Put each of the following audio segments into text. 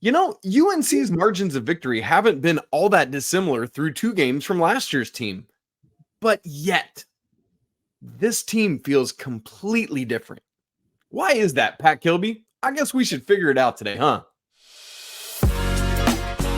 UNC's margins of victory haven't been all that dissimilar through 2 games from last year's team. But yet, this team feels completely different. Why is that, Pat Kilby? I guess we should figure it out today, huh?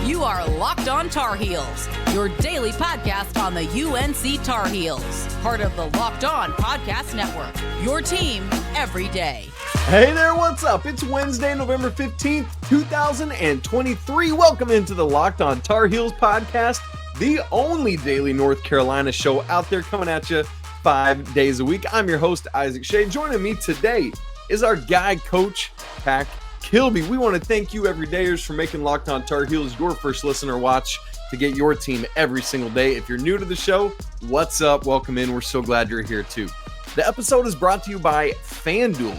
You are Locked On Tar Heels, your daily podcast on the UNC Tar Heels. Part of the Locked On Podcast Network, your team every day. Hey there, what's up? It's Wednesday, November 15th, 2023. Welcome into the Locked On Tar Heels podcast, the only daily North Carolina show out there coming at you 5 days a week. I'm your host, Isaac Schade. Joining me today is our guy coach, Pat Kilby. We want to thank you everydayers for making Locked On Tar Heels your first listen or watch to get your team every single day. If you're new to the show, what's up? Welcome in. We're so glad you're here too. The episode is brought to you by FanDuel.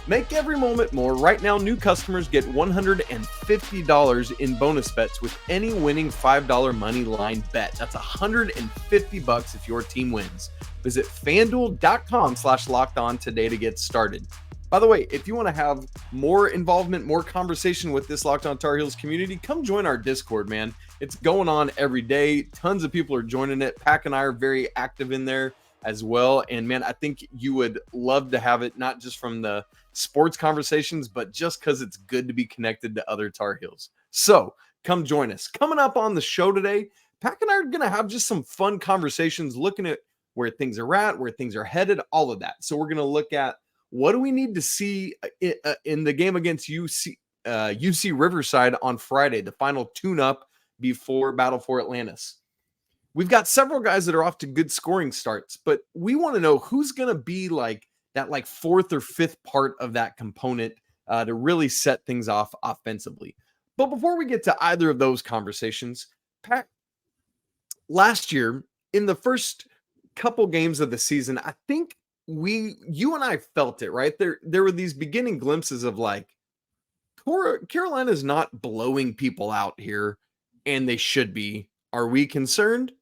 Make every moment more. Right now, new customers get $150 in bonus bets with any winning $5 money line bet. That's $150 if your team wins. Visit FanDuel.com/lockedon today to get started. By the way, if you want to have more involvement, more conversation with this Locked On Tar Heels community, come join our Discord, man. It's going on every day. Tons of people are joining it. Pack and I are very active in there as well. And man, I think you would love to have it, not just from the sports conversations, but just because it's good to be connected to other Tar Heels. So come join us. Coming up on the show today, Pack and I are going to have just some fun conversations looking at where things are at, where things are headed, all of that. So we're going to look at what do we need to see in the game against UC-Riverside on Friday, the final tune-up before Battle for Atlantis. We've got several guys that are off to good scoring starts, but we want to know who's going to be like that fourth or fifth part of that component to really set things off offensively. But before we get to either of those conversations, Pat, last year in the first couple games of the season, I think you and I felt it, right? There were these beginning glimpses of like, Carolina's not blowing people out here, and they should be. Are we concerned?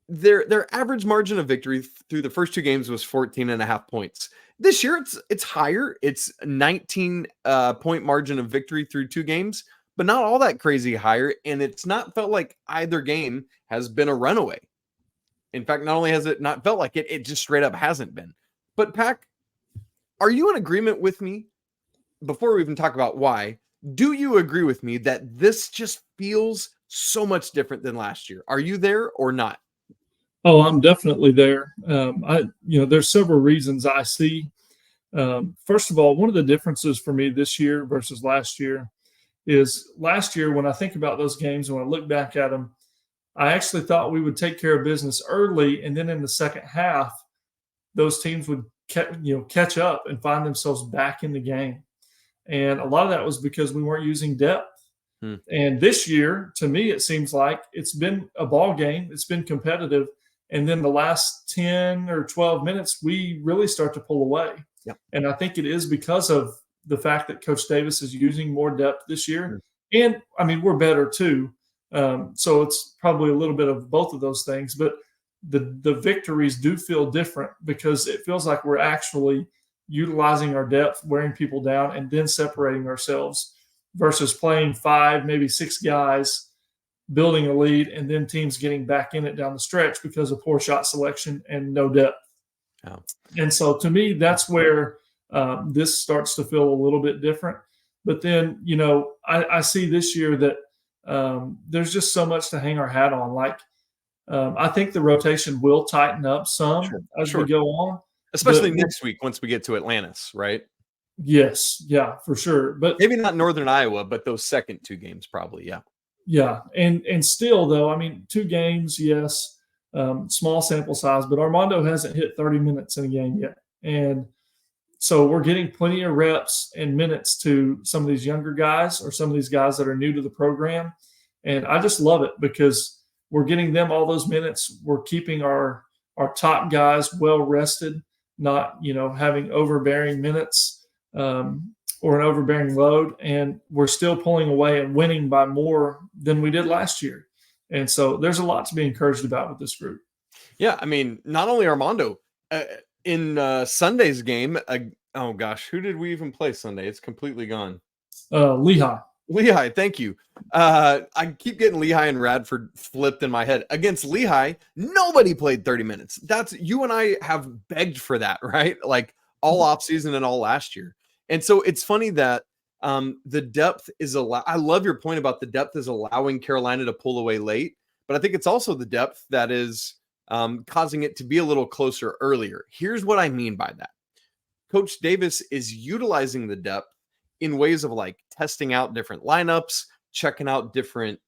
Their average margin of victory through the first 2 games was 14.5 points. This year it's higher. It's 19 point margin of victory through 2 games, but not all that crazy higher. And it's not felt like either game has been a runaway. In fact, not only has it not felt like it, it just straight up hasn't been. But Pac, are you in agreement with me? Before we even talk about why, do you agree with me that this just feels so much different than last year? Are you there or not? Oh, I'm definitely there. There's several reasons I see. First of all, one of the differences for me this year versus last year is last year, when I think about those games, when I look back at them, I actually thought we would take care of business early, and then in the second half, those teams would catch up and find themselves back in the game. And a lot of that was because we weren't using depth. And this year, to me, it seems like it's been a ball game. It's been competitive. And then the last 10 or 12 minutes, we really start to pull away. Yep. And I think it is because of the fact that Coach Davis is using more depth this year. And, I mean, we're better too. So it's probably a little bit of both of those things. But the victories do feel different because it feels like we're actually utilizing our depth, wearing people down, and then separating ourselves versus playing 5, maybe 6 guys, building a lead, and then teams getting back in it down the stretch because of poor shot selection and no depth. Oh. And so to me, that's where this starts to feel a little bit different. But then, I see this year that there's just so much to hang our hat on. Like, I think the rotation will tighten up some as we go on. Especially next week once we get to Atlantis, right? Yes. Yeah, for sure. But maybe not Northern Iowa, but those second 2 games probably, yeah. Yeah. And still, though, I mean, 2 games, yes, small sample size, but Armando hasn't hit 30 minutes in a game yet. And so we're getting plenty of reps and minutes to some of these younger guys or some of these guys that are new to the program. And I just love it because we're getting them all those minutes. We're keeping our top guys well rested, not, having overbearing minutes or an overbearing load. And we're still pulling away and winning by more than we did last year. And so there's a lot to be encouraged about with this group. Yeah, I mean, not only Armando, in Sunday's game, who did we even play Sunday? It's completely gone. Lehigh. Lehigh, thank you. I keep getting Lehigh and Radford flipped in my head. Against Lehigh, nobody played 30 minutes. That's you and I have begged for that, right? Like all offseason and all last year. And so it's funny that the depth is I love your point about the depth is allowing Carolina to pull away late, but I think it's also the depth that is causing it to be a little closer earlier. Here's what I mean by that. Coach Davis is utilizing the depth in ways of like testing out different lineups, checking out different,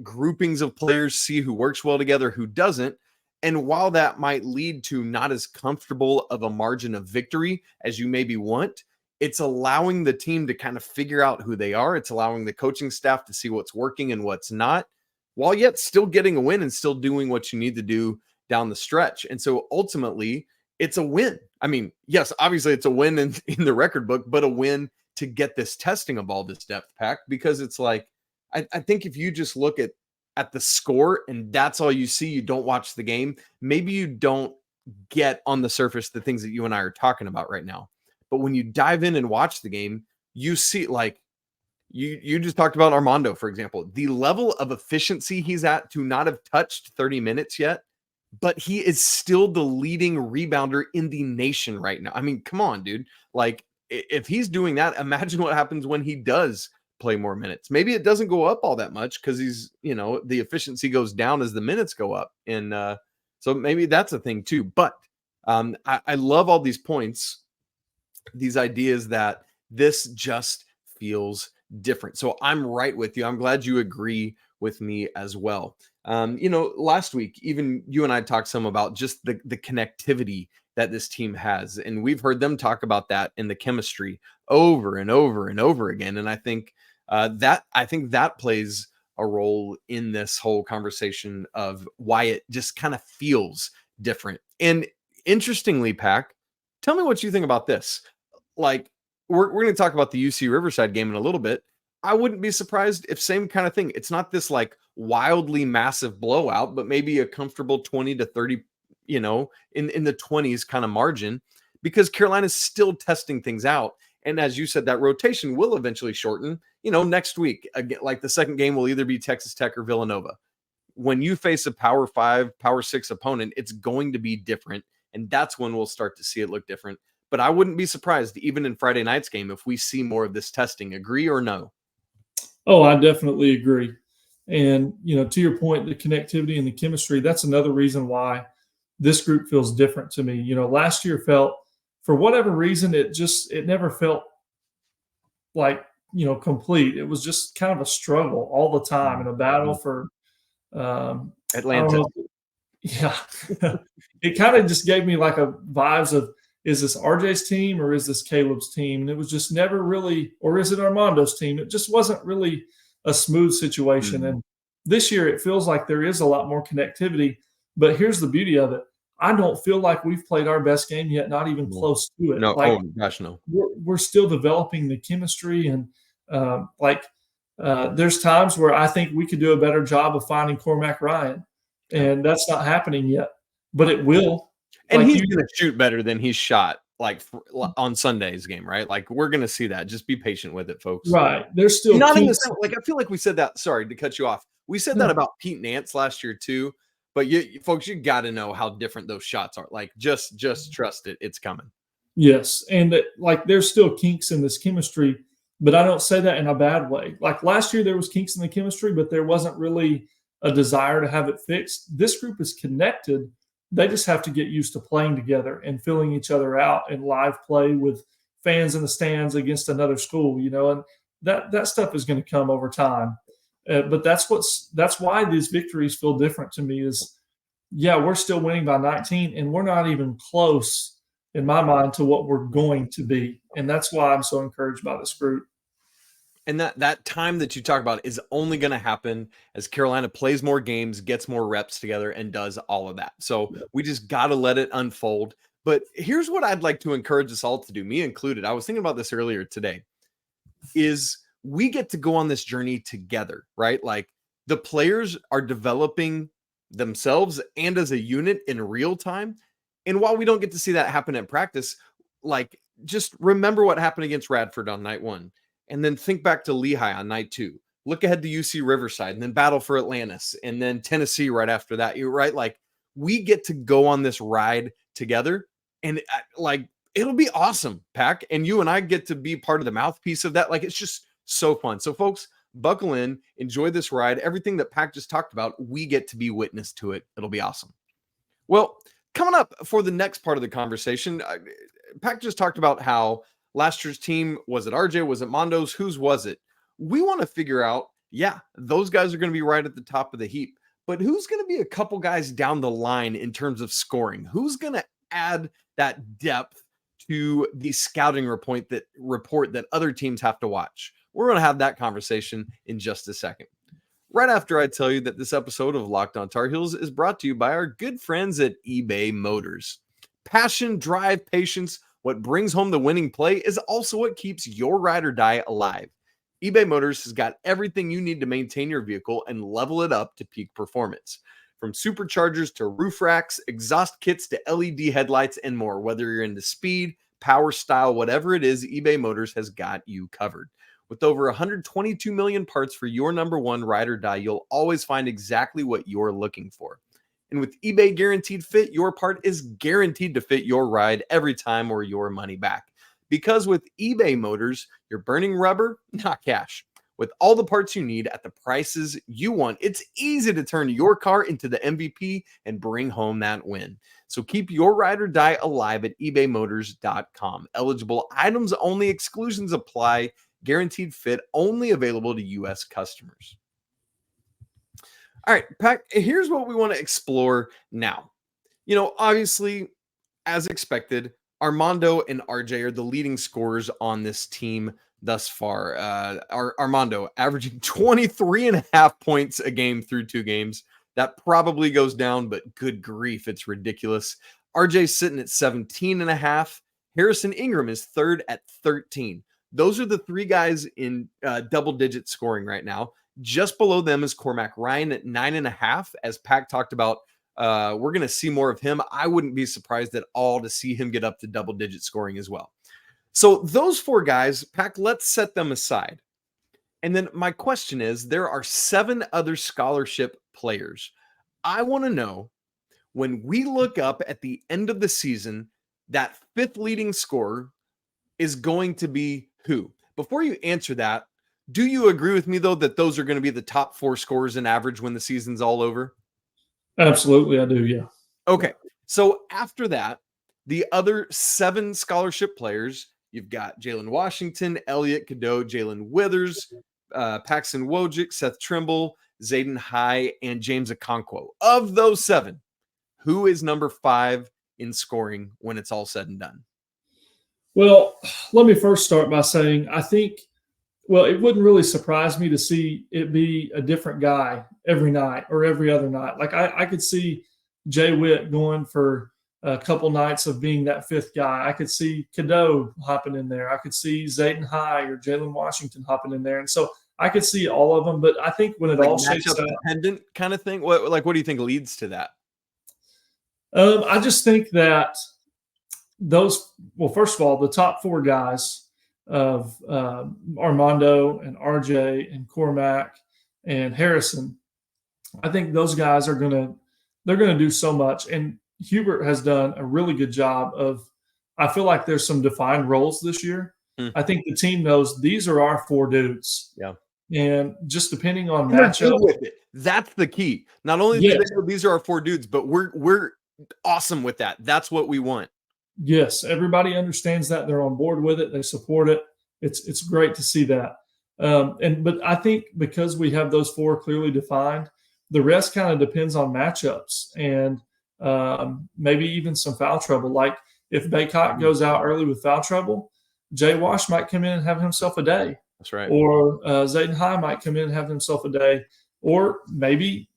groupings of players, see who works well together, who doesn't. And while that might lead to not as comfortable of a margin of victory as you maybe want, it's allowing the team to kind of figure out who they are. It's allowing the coaching staff to see what's working and what's not, while yet still getting a win and still doing what you need to do down the stretch. And so ultimately, it's a win. I mean, yes, obviously it's a win in the record book, but a win to get this testing of all this depth pack, because it's like, I think if you just look at the score and that's all you see, you don't watch the game, maybe you don't get on the surface the things that you and I are talking about right now. But when you dive in and watch the game, you see, like you just talked about Armando, for example, the level of efficiency he's at to not have touched 30 minutes yet, but he is still the leading rebounder in the nation right now. I mean, come on, dude. Like, if he's doing that, imagine what happens when he does play more minutes. Maybe it doesn't go up all that much because he's, the efficiency goes down as the minutes go up. And so maybe that's a thing too. But I love all these points, these ideas that this just feels different. So I'm right with you. I'm glad you agree with me as well. Last week, even you and I talked some about just the connectivity that this team has. And we've heard them talk about that in the chemistry over and over and over again. And I think that plays a role in this whole conversation of why it just kind of feels different. And interestingly, Pac, tell me what you think about this. Like, we're going to talk about the UC-Riverside game in a little bit. I wouldn't be surprised if same kind of thing. It's not this like wildly massive blowout, but maybe a comfortable 20 to 30, in the 20s kind of margin, because Carolina's still testing things out. And as you said, that rotation will eventually shorten. Next week, again, like the second game will either be Texas Tech or Villanova. When you face a Power 5, Power 6 opponent, it's going to be different. And that's when we'll start to see it look different. But I wouldn't be surprised, even in Friday night's game, if we see more of this testing. Agree or no? Oh, I definitely agree. And, to your point, the connectivity and the chemistry, that's another reason why this group feels different to me. Last year felt, for whatever reason, it never felt like, complete. It was just kind of a struggle all the time and a battle for Atlanta. Yeah. It kind of just gave me like a vibes of, is this RJ's team or is this Caleb's team? And it was just never really, or is it Armando's team? It just wasn't really a smooth situation. Mm-hmm. And this year it feels like there is a lot more connectivity. But here's the beauty of it. I don't feel like we've played our best game yet, not even close to it. No, like, no. We're still developing the chemistry. And there's times where I think we could do a better job of finding Cormac Ryan. And that's not happening yet, but it will. And he's going to shoot better than he's shot on Sunday's game, right? Like, we're going to see that. Just be patient with it, folks. Right. There's still not in the same, like, I feel like we said that. Sorry to cut you off. We said that about Pete Nance last year too. But folks, you got to know how different those shots are. Like, just trust it. It's coming. Yes. And there's still kinks in this chemistry, but I don't say that in a bad way. Like last year, there was kinks in the chemistry, but there wasn't really a desire to have it fixed. This group is connected. They just have to get used to playing together and filling each other out in live play with fans in the stands against another school, and that stuff is going to come over time. But that's why these victories feel different to me is, we're still winning by 19 and we're not even close in my mind to what we're going to be. And that's why I'm so encouraged by this group. And that time that you talk about is only going to happen as Carolina plays more games, gets more reps together, and does all of that. So we just got to let it unfold. But here's what I'd like to encourage us all to do, me included. I was thinking about this earlier today, is we get to go on this journey together, right? Like, the players are developing themselves and as a unit in real time. And while we don't get to see that happen in practice, like, just remember what happened against Radford on night one. and then think back to Lehigh on night 2. Look ahead to UC-Riverside, and then battle for Atlantis, and then Tennessee right after that. You're right. Like, we get to go on this ride together, and like, it'll be awesome, Pack. And you and I get to be part of the mouthpiece of that. Like, it's just so fun. So folks, buckle in, enjoy this ride. Everything that Pack just talked about, we get to be witness to it. It'll be awesome. Well, coming up for the next part of the conversation, Pack just talked about how last year's team, was it RJ? Was it Mondo's? Whose was it? We want to figure out, yeah, those guys are going to be right at the top of the heap, but who's going to be a couple guys down the line in terms of scoring? Who's going to add that depth to the scouting report that other teams have to watch? We're going to have that conversation in just a second. Right after I tell you that this episode of Locked On Tar Heels is brought to you by our good friends at eBay Motors. Passion, drive, patience, what brings home the winning play is also what keeps your ride or die alive. eBay Motors has got everything you need to maintain your vehicle and level it up to peak performance. From superchargers to roof racks, exhaust kits to LED headlights, and more. Whether you're into speed, power, style, whatever it is, eBay Motors has got you covered. With over 122 million parts for your number one ride or die, you'll always find exactly what you're looking for. And with eBay Guaranteed Fit, your part is guaranteed to fit your ride every time or your money back. Because with eBay Motors, you're burning rubber, not cash. With all the parts you need at the prices you want, it's easy to turn your car into the MVP and bring home that win. So keep your ride or die alive at ebaymotors.com. Eligible items only, exclusions apply. Guaranteed fit only available to U.S. customers. All right, Pack, here's what we want to explore now. You know, obviously, as expected, Armando and RJ are the leading scorers on this team thus far. Armando averaging 23.5 points a game through 2 games. That probably goes down, but good grief, it's ridiculous. RJ's sitting at 17.5. Harrison Ingram is third at 13. Those are the 3 guys in double-digit scoring right now. Just below them is Cormac Ryan at 9.5. As Pack talked about, we're going to see more of him. I wouldn't be surprised at all to see him get up to double-digit scoring as well. So those 4 guys, Pack, let's set them aside. And then my question is, there are 7 other scholarship players. I want to know, when we look up at the end of the season, that 5th leading scorer is going to be who? Before you answer that, do you agree with me, though, that those are going to be the top 4 scorers in average when the season's all over? Absolutely, I do, yeah. Okay, so after that, the other 7 scholarship players, you've got Jalen Washington, Elliot Cadeau, Jalen Withers, Paxson Wojcik, Seth Trimble, Zayden High, and James Okonkwo. Of those 7, who is number 5 in scoring when it's all said and done? Well, let me first start by saying I think, well, it wouldn't really surprise me to see it be a different guy every night or every other night. Like I could see Jay Witt going for a couple nights of being that 5th guy. I could see Cadeau hopping in there. I could see Zayden High or Jalen Washington hopping in there. And so I could see all of them. But I think when it all shakes out, dependent kind of thing. What do you think leads to that? I just think that first of all, the top 4 guys of Armando and RJ and Cormac and Harrison, I think those guys they're going to do so much. And Hubert has done a really good job of, I feel like there's some defined roles this year. I think the team knows these are our 4 dudes. Yeah. And just depending on matchup, that's the key. Not only do they know these are our 4 dudes, but we're awesome with that. That's what we want. Yes, everybody understands that. They're on board with it. They support it. It's great to see that. But I think because we have those 4 clearly defined, the rest kind of depends on matchups and maybe even some foul trouble. Like if Bacot goes out early with foul trouble, Jay Wash might come in and have himself a day. That's right. Or Zayden High might come in and have himself a day. Or maybe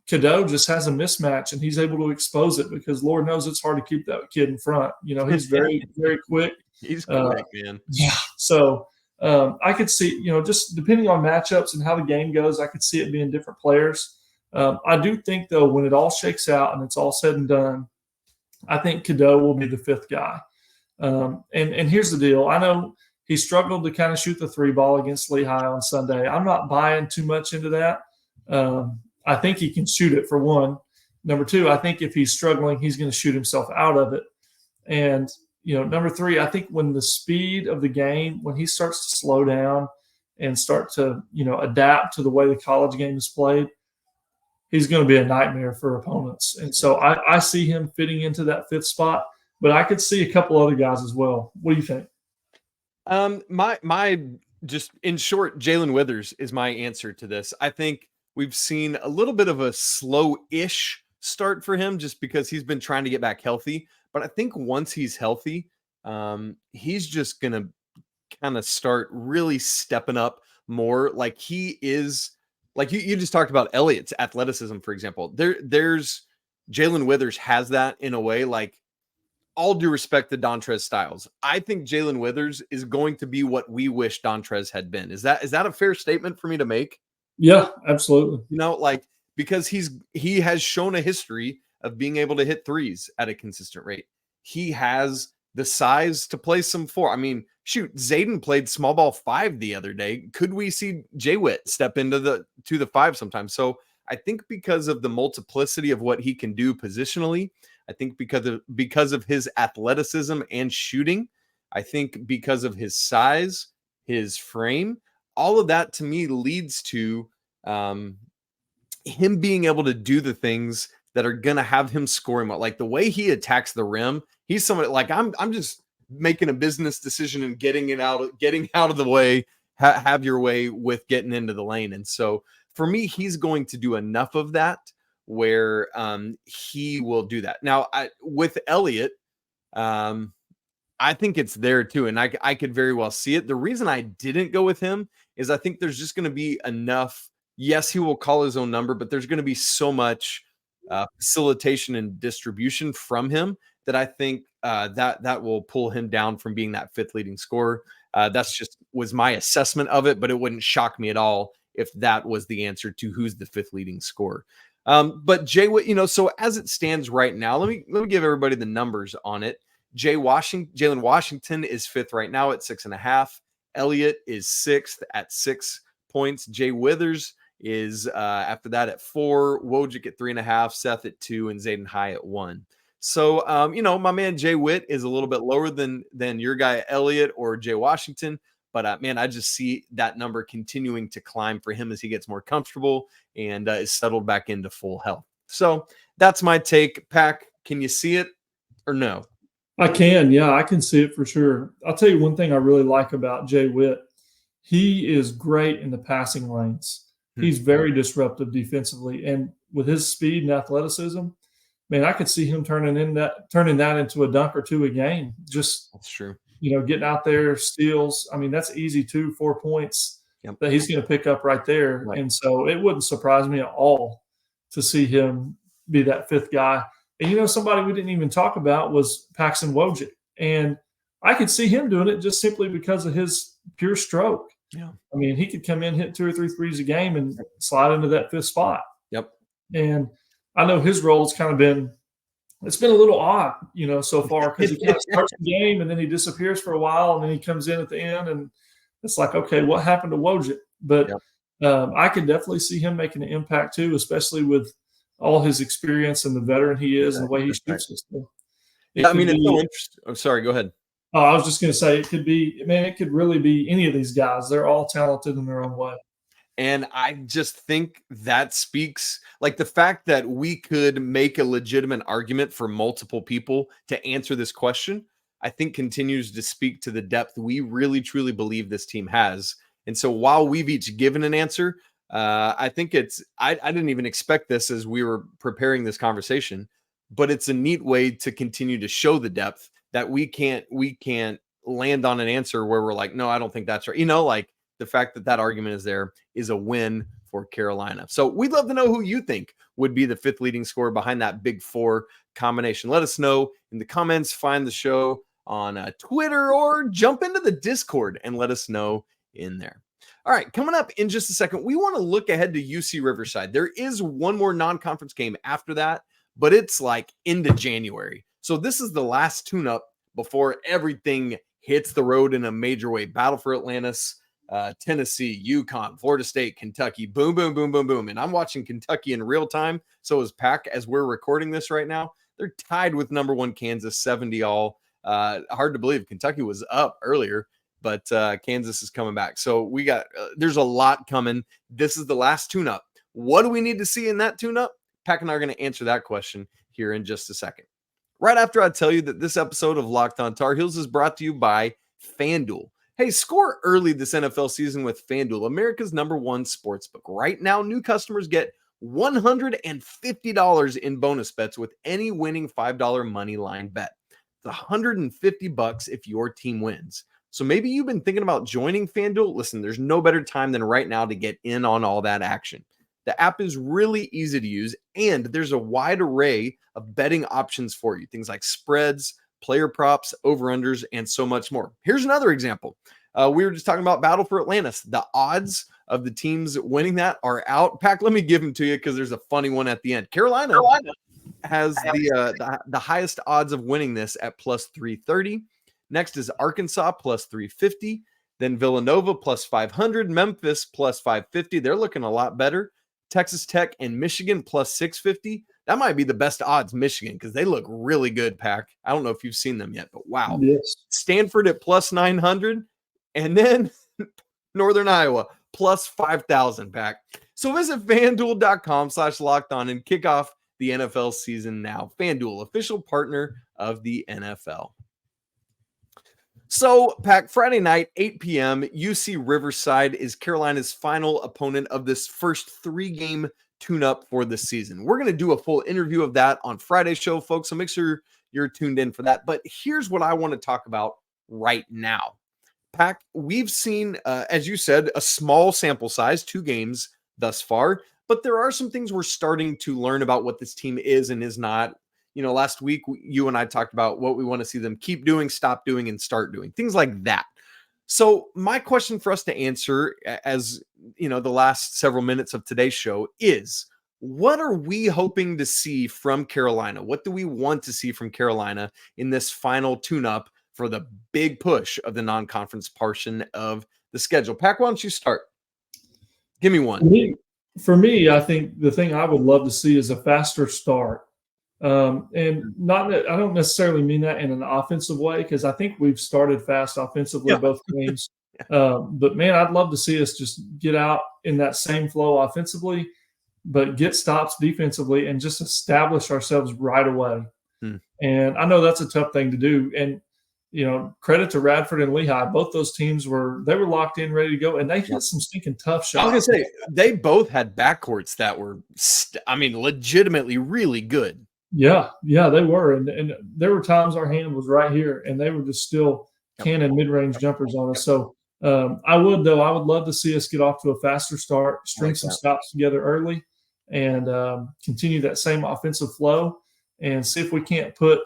Cadeau just has a mismatch and he's able to expose it because Lord knows it's hard to keep that kid in front. You know, he's very, very quick. He's quick, man. Yeah. So I could see, just depending on matchups and how the game goes, I could see it being different players. I do think, though, when it all shakes out and it's all said and done, I think Cadeau will be the 5th guy. And here's the deal. I know He struggled to kind of shoot the 3 ball against Lehigh on Sunday. I'm not buying too much into that. I think he can shoot it, for one. Number two, I think if he's struggling, he's going to shoot himself out of it. And, number three, I think when the speed of the game, when he starts to slow down and start to, adapt to the way the college game is played, he's going to be a nightmare for opponents. And so I see him fitting into that 5th spot, but I could see a couple other guys as well. What do you think? My just in short, Jaylen Withers is my answer to this. I think we've seen a little bit of a slow-ish start for him just because he's been trying to get back healthy. But I think once he's healthy, he's just going to kind of start really stepping up more. Like he is, like you just talked about Elliot's athleticism, for example. There's Jaylen Withers has that in a way, like, all due respect to Dontrez Styles, I think Jaylen Withers is going to be what we wish Dontrez had been. Is that a fair statement for me to make? Yeah, absolutely. Because he has shown a history of being able to hit threes at a consistent rate. He has the size to play some 4. I mean, shoot, Zayden played small ball 5 the other day. Could we see Jay-Witt step into the 5 sometime? So I think because of the multiplicity of what he can do positionally, I think because of his athleticism and shooting, I think because of his size, his frame, all of that to me leads to him being able to do the things that are going to have him scoring. Like the way he attacks the rim, he's somebody like I'm just making a business decision and getting out of the way, have your way with getting into the lane. And so for me, he's going to do enough of that where he will do that. Now, with Elliot, I think it's there too, and I could very well see it. The reason I didn't go with him is I think there's just going to be enough. Yes, he will call his own number, but there's going to be so much facilitation and distribution from him that I think that will pull him down from being that 5th leading scorer. That's just was my assessment of it, but it wouldn't shock me at all if that was the answer to who's the 5th leading scorer. But Jay, so as it stands right now, let me give everybody the numbers on it. Jalen Washington is 5th right now at 6.5. Elliot is 6th at 6 points. Jay Withers is after that at 4. Wojcik at 3.5. Seth at 2, and Zayden High at 1. So my man Jay Witt is a little bit lower than your guy Elliot or Jay Washington. But, man, I just see that number continuing to climb for him as he gets more comfortable and is settled back into full health. So that's my take. Pack, can you see it or no? I can. Yeah, I can see it for sure. I'll tell you one thing I really like about Jay Witt. He is great in the passing lanes. He's very disruptive defensively. And with his speed and athleticism, man, I could see him turning that into a dunk or 2 a game. That's true. Getting out there, steals. I mean, that's easy too, 4 points that he's going to pick up right there. Right. And so it wouldn't surprise me at all to see him be that 5th guy. And, somebody we didn't even talk about was Paxson Wojcik. And I could see him doing it just simply because of his pure stroke. Yeah. I mean, he could come in, hit 2 or 3 threes a game and slide into that 5th spot. Yep. And I know his role's kind of been – it's been a little odd, so far because he kind of starts the game and then he disappears for a while and then he comes in at the end and it's like, okay, what happened to Wojcik? But I can definitely see him making an impact too, especially with all his experience and the veteran he is and the way he shoots this thing. It's so interesting. Oh, sorry, go ahead. Oh, I was just going to say it could really be any of these guys. They're all talented in their own way. And I just think that speaks like the fact that we could make a legitimate argument for multiple people to answer this question, I think continues to speak to the depth we really, truly believe this team has. And so while we've each given an answer, I think I didn't even expect this as we were preparing this conversation, but it's a neat way to continue to show the depth that we can't land on an answer where we're like, no, I don't think that's right. Like, the fact that argument is there is a win for Carolina. So we'd love to know who you think would be the 5th leading scorer behind that big 4 combination. Let us know in the comments, find the show on Twitter, or jump into the Discord and let us know in there. All right, coming up in just a second, we want to look ahead to UC-Riverside. There is one more non-conference game after that, but it's like into January. So this is the last tune-up before everything hits the road in a major way. Battle for Atlantis, Tennessee, UConn, Florida State, Kentucky, boom, boom, boom, boom, boom. And I'm watching Kentucky in real time. So is Pack as we're recording this right now. They're tied with number 1 Kansas, 70 all. Hard to believe Kentucky was up earlier, but Kansas is coming back. So we got there's a lot coming. This is the last tune-up. What do we need to see in that tune-up? Pack and I are going to answer that question here in just a second. Right after I tell you that this episode of Locked On Tar Heels is brought to you by FanDuel. Hey, score early this NFL season with FanDuel, America's #1 sportsbook. Right now, new customers get $150 in bonus bets with any winning $5 money line bet. It's $150 if your team wins. So maybe you've been thinking about joining FanDuel. Listen, there's no better time than right now to get in on all that action. The app is really easy to use, and there's a wide array of betting options for you. Things like spreads, player props, over-unders, and so much more. Here's another example. We were just talking about Battle for Atlantis. The odds of the teams winning that are out. Pack, let me give them to you because there's a funny one at the end. Carolina has the highest odds of winning this at plus 330. Next is Arkansas plus 350. Then Villanova plus 500. Memphis plus 550. They're looking a lot better. Texas Tech and Michigan plus 650. That might be the best odds, Michigan, because they look really good, Pack. I don't know if you've seen them yet, but wow. Yes. Stanford at plus 900. And then Northern Iowa plus 5,000, Pack. So visit FanDuel.com/lockedon and kick off the NFL season now. FanDuel, official partner of the NFL. So, Pack, Friday night, 8 p.m., UC-Riverside is Carolina's final opponent of this first 3-game tune-up for the season. We're going to do a full interview of that on Friday's show, folks, so make sure you're tuned in for that. But here's what I want to talk about right now. Pack, we've seen, as you said, a small sample size, 2 games thus far, but there are some things we're starting to learn about what this team is and is not. You know, last week, you and I talked about what we want to see them keep doing, stop doing, and start doing, things like that. So my question for us to answer, as you know, the last several minutes of today's show is, what are we hoping to see from Carolina? What do we want to see from Carolina in this final tune-up for the big push of the non-conference portion of the schedule? Pack, why don't you start? Give me one. For me, I think the thing I would love to see is a faster start. And not that I don't necessarily mean that in an offensive way, because I think we've started fast offensively both games. But man, I'd love to see us just get out in that same flow offensively, but get stops defensively and just establish ourselves right away. And I know that's a tough thing to do. And you know, credit to Radford and Lehigh. Both those teams were locked in, ready to go, and they hit some stinking tough shots. I was gonna say they both had backcourts that were, legitimately really good. Yeah, they were. And there were times our hand was right here, and they were just still cannon mid-range jumpers on us. So I would love to see us get off to a faster start, string some stops together early, and continue that same offensive flow, and see if we can't put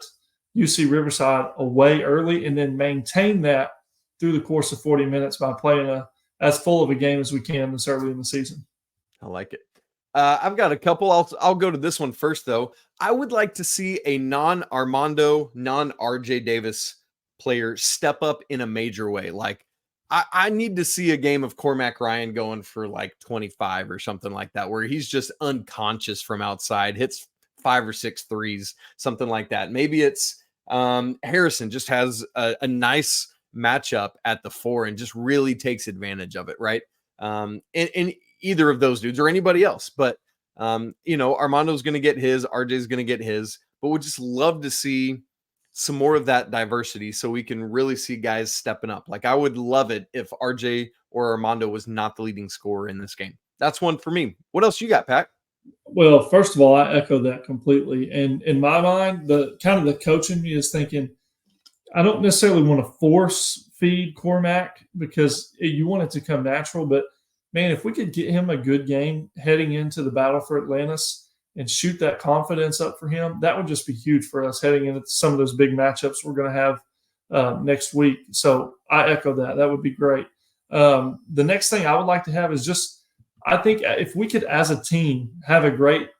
UC-Riverside away early and then maintain that through the course of 40 minutes by playing as full of a game as we can this early in the season. I like it. I've got a couple. I'll go to this one first, though. I would like to see a non-Armando, non-RJ Davis player step up in a major way. Like, I need to see a game of Cormac Ryan going for like 25 or something like that, where he's just unconscious from outside, hits 5 or 6 threes, something like that. Maybe it's Harrison just has a nice matchup at the 4 and just really takes advantage of it, right? And either of those dudes or anybody else. But, Armando's going to get his, RJ's going to get his, but we'd just love to see some more of that diversity so we can really see guys stepping up. Like, I would love it if RJ or Armando was not the leading scorer in this game. That's one for me. What else you got, Pat? Well, first of all, I echo that completely. And in my mind, the coaching me is thinking, I don't necessarily want to force feed Cormac because you want it to come natural. But, man, if we could get him a good game heading into the Battle for Atlantis and shoot that confidence up for him, that would just be huge for us heading into some of those big matchups we're going to have next week. So I echo that. That would be great. The next thing I would like to have is just, I think if we could, as a team, have a great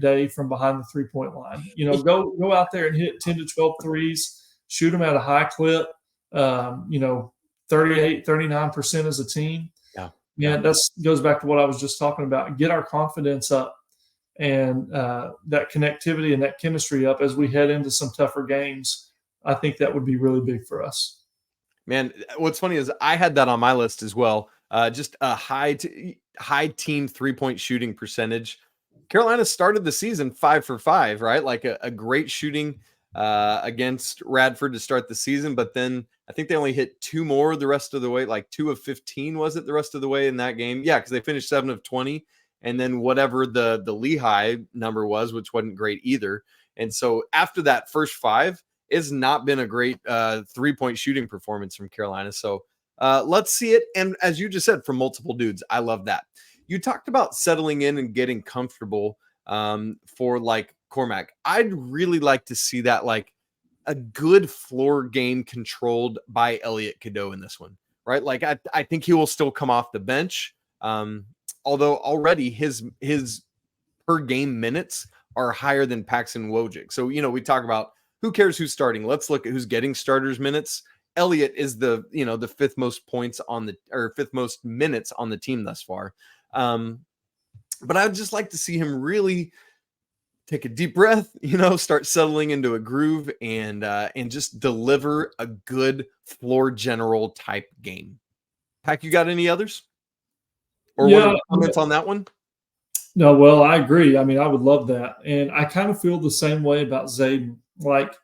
day from behind the 3-point line. You know, go out there and hit 10 to 12 threes, shoot them at a high clip, 38, 39% as a team. Yeah, that goes back to what I was just talking about. Get our confidence up and that connectivity and that chemistry up as we head into some tougher games. I think that would be really big for us. Man, what's funny is I had that on my list as well. Just a high team 3-point shooting percentage. Carolina started the season 5 for 5, right? Like a great shooting against Radford to start the season, but then I think they only hit 2 more the rest of the way, like 2 of 15 was it the rest of the way in that game? Yeah, because they finished 7 of 20, and then whatever the Lehigh number was, which wasn't great either. And so after that first 5, it's not been a great 3-point shooting performance from Carolina. So let's see it. And as you just said, from multiple dudes, I love that. You talked about settling in and getting comfortable for like Cormac. I'd really like to see that, like a good floor game controlled by Elliot Cadeau in this one, right? Like I think he will still come off the bench. Although already his per game minutes are higher than Paxson Wojcik. So, we talk about who cares who's starting. Let's look at who's getting starters minutes. Elliot is the 5th most points or 5th most minutes on the team thus far. But I'd just like to see him really take a deep breath, start settling into a groove and just deliver a good floor general type game. Pack, you got any others? Or what comments on that one? No, well, I agree. I mean, I would love that. And I kind of feel the same way about Zayden. Like,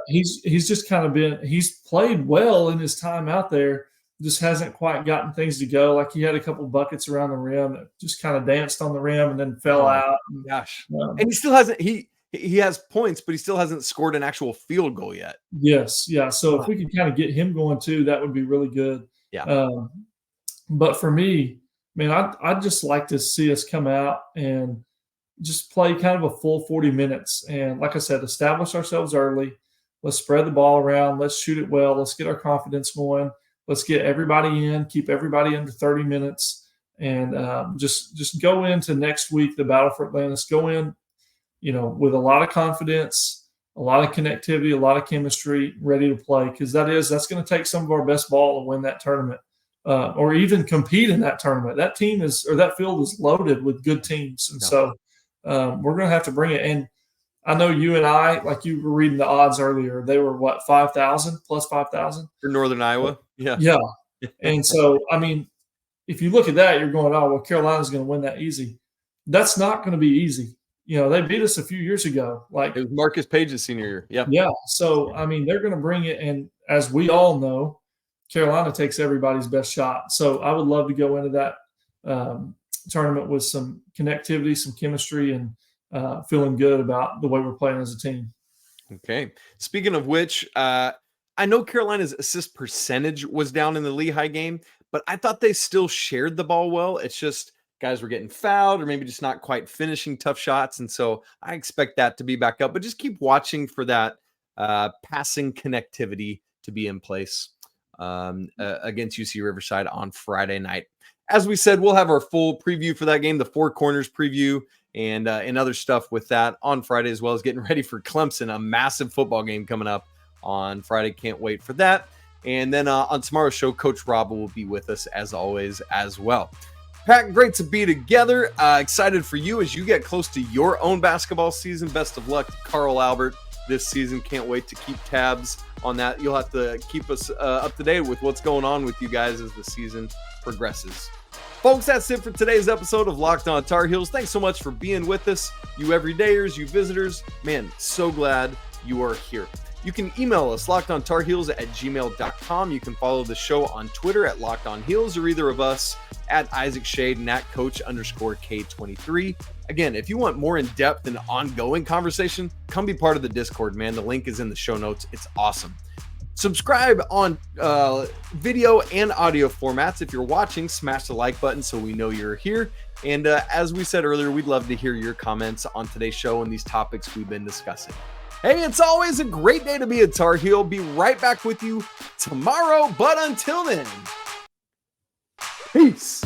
he's just kind of he's played well in his time out there, just hasn't quite gotten things to go. Like he had a couple buckets around the rim that just kind of danced on the rim and then fell out. Gosh. And he still hasn't, he has points, but he still hasn't scored an actual field goal yet. Yes. Yeah. So if we could kind of get him going too, that would be really good. Yeah. But for me, man, I'd just like to see us come out and just play kind of a full 40 minutes. And like I said, establish ourselves early. Let's spread the ball around. Let's shoot it well. Let's get our confidence going. Let's get everybody in, keep everybody under 30 minutes, and just go into next week, the battle for Atlantis. Go in, with a lot of confidence, a lot of connectivity, a lot of chemistry, ready to play, because that's going to take some of our best ball to win that tournament. Or even compete in that tournament. That field is loaded with good teams. And so we're going to have to bring it. And I know you and I, like you were reading the odds earlier, they were what, 5,000 plus 5,000 for Northern Iowa. Yeah. Yeah. And so, I mean, if you look at that, you're going, oh, well, Carolina's going to win that easy. That's not going to be easy. They beat us a few years ago. Like it was Marcus Page's senior year. Yeah. Yeah. So, I mean, they're going to bring it. And as we all know, Carolina takes everybody's best shot. So I would love to go into that tournament with some connectivity, some chemistry, and feeling good about the way we're playing as a team. Okay. Speaking of which, I know Carolina's assist percentage was down in the Lehigh game, but I thought they still shared the ball well. It's just guys were getting fouled or maybe just not quite finishing tough shots. And so I expect that to be back up, but just keep watching for that passing connectivity to be in place against UC-Riverside on Friday night. As we said, we'll have our full preview for that game, the Four Corners preview, and other stuff with that on Friday, as well as getting ready for Clemson, a massive football game coming up on Friday. Can't wait for that. And then on tomorrow's show, Coach Rob will be with us as always as well. Pat, great to be together. Excited for you as you get close to your own basketball season. Best of luck to Carl Albert this season. Can't wait to keep tabs on that. You'll have to keep us up to date with what's going on with you guys as the season progresses. Folks, that's it for today's episode of Locked On Tar Heels. Thanks so much for being with us, you everydayers, you visitors. Man, so glad you are here. You can email us, lockedontarheels@gmail.com. You can follow the show on Twitter at LockedOnHeels, or either of us at Isaac Schade and at Coach_K23. Again, if you want more in-depth and ongoing conversation, come be part of the Discord, man. The link is in the show notes. It's awesome. Subscribe on video and audio formats. If you're watching, smash the like button so we know you're here. And as we said earlier, we'd love to hear your comments on today's show and these topics we've been discussing. Hey, it's always a great day to be a Tar Heel. Be right back with you tomorrow. But until then, peace.